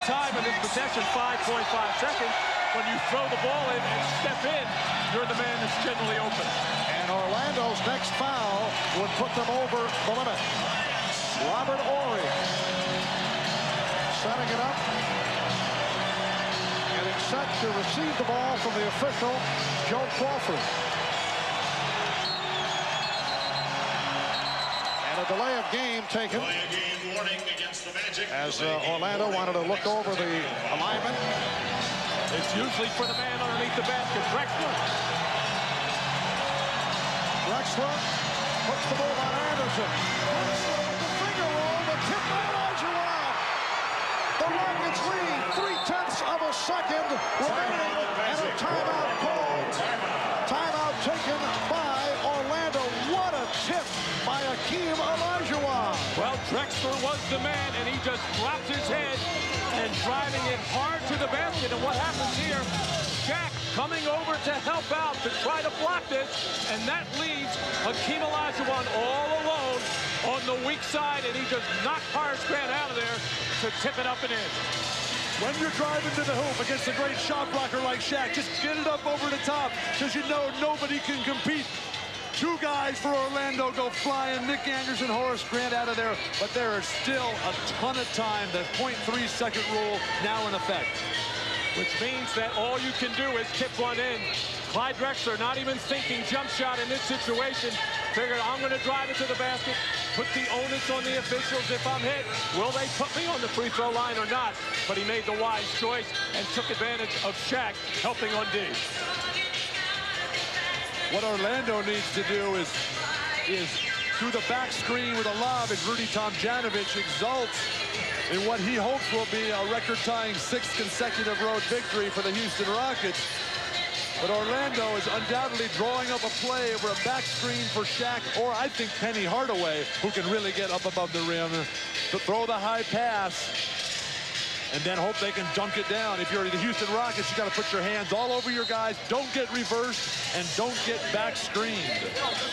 Time of this possession, 5.5 seconds. When you throw the ball in and step in, you're the man that's generally open. And Orlando's next foul would put them over the limit. Robert Horry setting it up. Getting set to receive the ball from the official, Joe Crawford. And a delay of game taken. As Orlando wanted to look over the alignment. It's usually for the man underneath the basket, Drexler. Drexler puts the move on Anderson. Drexler with the finger roll, the tip by Olajuwon. The Rockets lead 0.3 of a second remaining, and a timeout called. Timeout taken by Orlando. What a tip by Hakeem Olajuwon. Well, Drexler was the man, and he just drops his head and driving it hard to the basket. And what happens here? Shaq coming over to help out to try to block this, and that leaves Hakeem Olajuwon all alone on the weak side, and he just knocked Horace Grant out of there to tip it up and in. When you're driving to the hoop against a great shot blocker like Shaq, just get it up over the top, because you know nobody can compete. Two guys for Orlando go flying. Nick Anderson, Horace Grant out of there. But there is still a ton of time. The 0.3-second rule now in effect. Which means that all you can do is tip one in. Clyde Drexler, not even thinking jump shot in this situation. Figured, I'm going to drive it to the basket, put the onus on the officials if I'm hit. Will they put me on the free throw line or not? But he made the wise choice and took advantage of Shaq helping on D. What Orlando needs to do is through the back screen with a lob, as Rudy Tomjanovich exults in what he hopes will be a record-tying 6th consecutive road victory for the Houston Rockets. But Orlando is undoubtedly drawing up a play over a back screen for Shaq, or I think Penny Hardaway, who can really get up above the rim to throw the high pass and then hope they can dunk it down. If you're the Houston Rockets, you got to put your hands all over your guys. Don't get reversed and don't get back screened.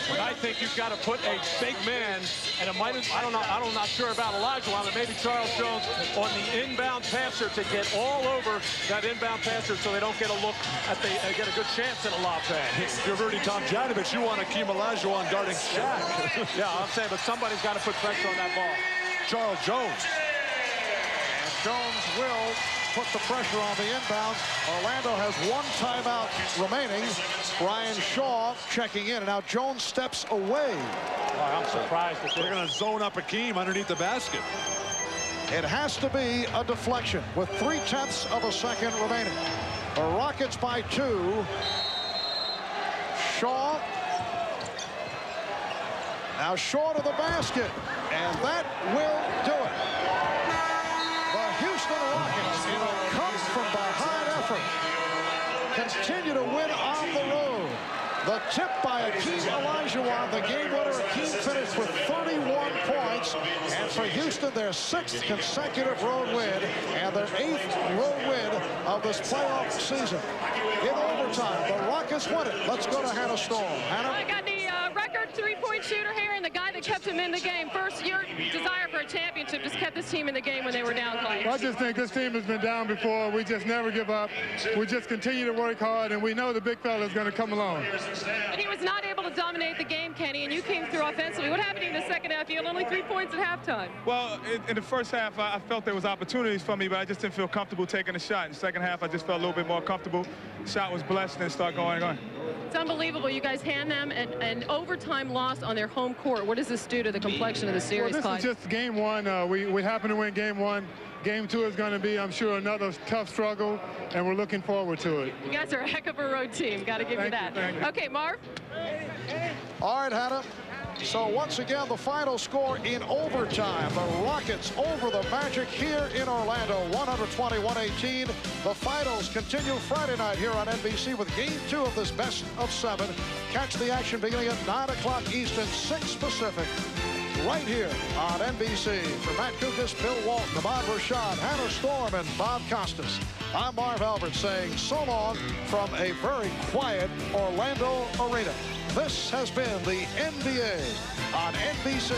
But I think you've got to put a big man, and it might, I'm not sure about Olajuwon, but maybe Charles Jones on the inbound passer to get all over that inbound passer so they don't get a look at get a good chance at a lob pass. If you're Rudy Tomjanovich, you want Hakeem Olajuwon guarding Shaq. Yeah, I'm saying, but somebody's got to put pressure on that ball. Charles Jones. Jones will put the pressure on the inbound. Orlando has one timeout remaining. Brian Shaw checking in, and now Jones steps away. Oh, I'm surprised that they're going to zone up Hakeem underneath the basket. It has to be a deflection with 0.3 of a second remaining. The Rockets by 2. Shaw. Now Shaw to the basket, and that will do it. Houston Rockets, in a come-from-behind effort, continue to win on the road. The tip by Hakeem Olajuwon, the game winner. Hakeem finished with 31 points. And for Houston, their 6th consecutive road win and their 8th road win of this playoff season. In overtime, the Rockets win it. Let's go to Hannah Storm. Hannah? I got the record three-point shooter here and the guy that kept him in the game. First, your desire for a championship just kept this team in the game when they were down, Clay. Well, I just think this team has been down before. We just never give up. We just continue to work hard, and we know the big fella is going to come along. But he was not able to dominate the game, Kenny, and you came through offensively. What happened in the second half? You had only 3 points at halftime. Well, in the first half, I felt there was opportunities for me, but I just didn't feel comfortable taking a shot. In the second half, I just felt a little bit more comfortable. Shot was blessed, and started going. It's unbelievable. You guys hand them an overtime loss on their home court. What does this do to the complexion of the series, Well, this is just game one. We happen to win game one. Game two is going to be, I'm sure, another tough struggle, and we're looking forward to it. You guys are a heck of a road team. Got to give you that. Okay, Marv. All right, Hannah. So once again, the final score in overtime. The Rockets over the Magic here in Orlando, 120-118. The finals continue Friday night here on NBC with Game 2 of this best of 7. Catch the action beginning at 9 o'clock Eastern, 6 Pacific. Right here on NBC. For Matt Kukas, Bill Walton, Ahmad Rashad, Hannah Storm, and Bob Costas, I'm Marv Albert saying so long from a very quiet Orlando arena. This has been the NBA on NBC.